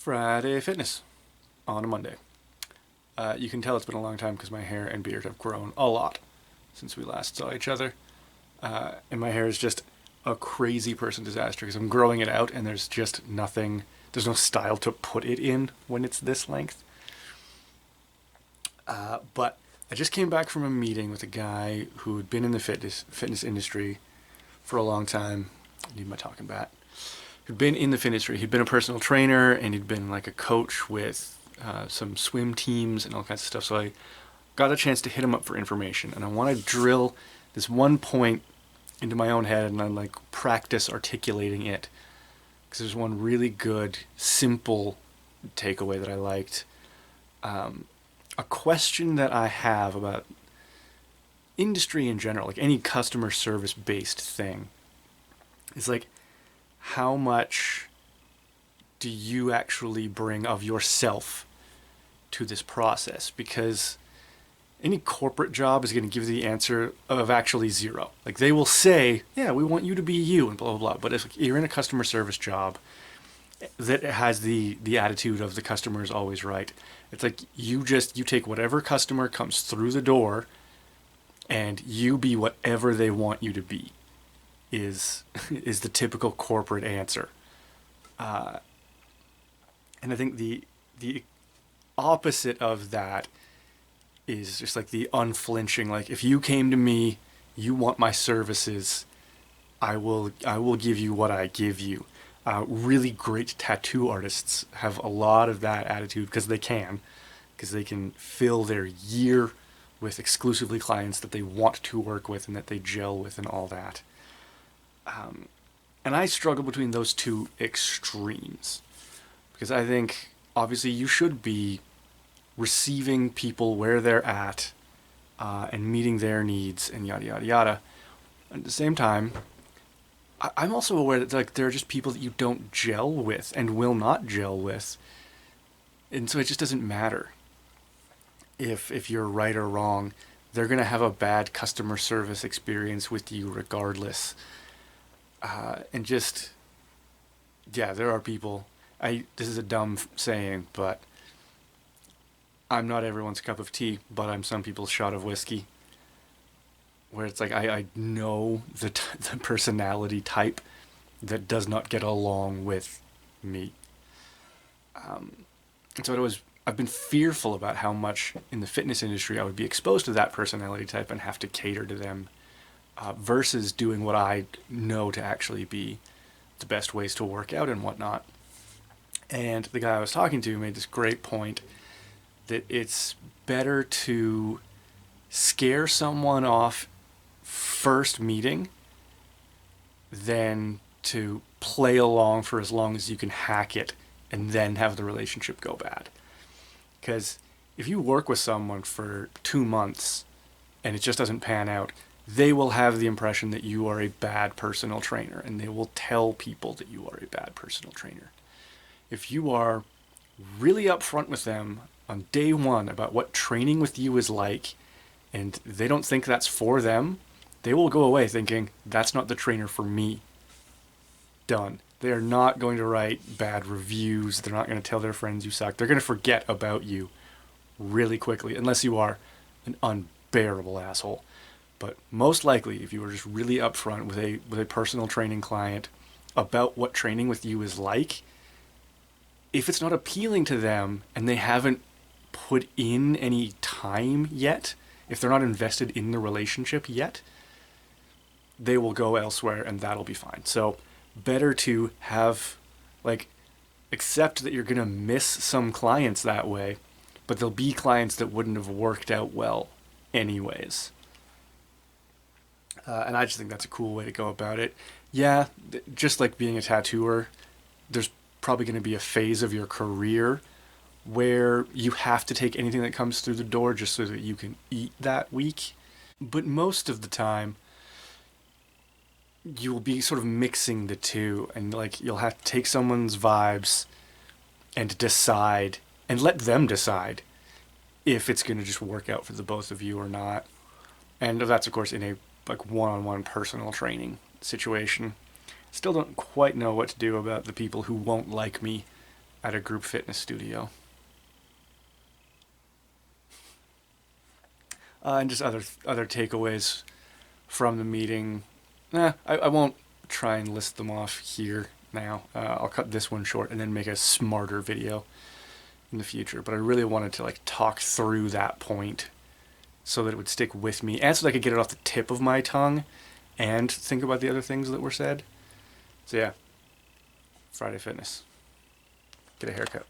Friday Fitness on a Monday. You can tell it's been a long time because my hair and beard have grown a lot since we last saw each other. And my hair is just a crazy person disaster because I'm growing it out and there's just nothing, there's no style to put it in when it's this length. But I just came back from a meeting with a guy who had been in the fitness industry for a long time. I need my talking bat. Who'd been in the fitness industry. He'd been a personal trainer and he'd been like a coach with some swim teams and all kinds of stuff. So I got a chance to hit him up for information, and I want to drill this one point into my own head and I like practice articulating it because there's one really good, simple takeaway that I liked. A question that I have about industry in general, like any customer service based thing, is like, how much do you actually bring of yourself to this process? Because any corporate job is going to give you the answer of actually zero. Like they will say, yeah, we want you to be you and blah, blah, blah. But if you're in a customer service job that has the attitude of the customer is always right, it's like you take whatever customer comes through the door and you be whatever they want you to be. Is the typical corporate answer, and I think the opposite of that is just like the unflinching. Like if you came to me, you want my services, I will give you what I give you. Really great tattoo artists have a lot of that attitude because they can fill their year with exclusively clients that they want to work with and that they gel with and all that. And I struggle between those two extremes because I think obviously you should be receiving people where they're at and meeting their needs and yada yada yada. At the same time, I'm also aware that like there are just people that you don't gel with and will not gel with, and so it just doesn't matter if you're right or wrong. They're gonna have a bad customer service experience with you regardless. And just, yeah, there are people, this is a dumb saying, but I'm not everyone's cup of tea, but I'm some people's shot of whiskey. Where it's like, I know the personality type that does not get along with me. And so I've been fearful about how much in the fitness industry I would be exposed to that personality type and have to cater to them. Versus doing what I know to actually be the best ways to work out and whatnot. And the guy I was talking to made this great point that it's better to scare someone off first meeting than to play along for as long as you can hack it and then have the relationship go bad. Because if you work with someone for 2 months and it just doesn't pan out, they will have the impression that you are a bad personal trainer, and they will tell people that you are a bad personal trainer. If you are really upfront with them on day one about what training with you is like, and they don't think that's for them, they will go away thinking, that's not the trainer for me. Done. They are not going to write bad reviews. They're not going to tell their friends you suck. They're going to forget about you really quickly, unless you are an unbearable asshole. But most likely, if you were just really upfront with a personal training client about what training with you is like, if it's not appealing to them and they haven't put in any time yet, if they're not invested in the relationship yet, they will go elsewhere and that'll be fine. So better to have, like, accept that you're going to miss some clients that way, but there'll be clients that wouldn't have worked out well anyways. And I just think that's a cool way to go about it. Yeah, just like being a tattooer, there's probably going to be a phase of your career where you have to take anything that comes through the door just so that you can eat that week. But most of the time, you will be sort of mixing the two, and like you'll have to take someone's vibes and decide, and let them decide if it's going to just work out for the both of you or not. And that's of course in a like one-on-one personal training situation. Still don't quite know what to do about the people who won't like me at a group fitness studio. And just other takeaways from the meeting. I won't try and list them off here now. I'll cut this one short and then make a smarter video in the future. But I really wanted to like talk through that point so that it would stick with me and so that I could get it off the tip of my tongue and think about the other things that were said. So yeah, Friday Fitness. Get a haircut.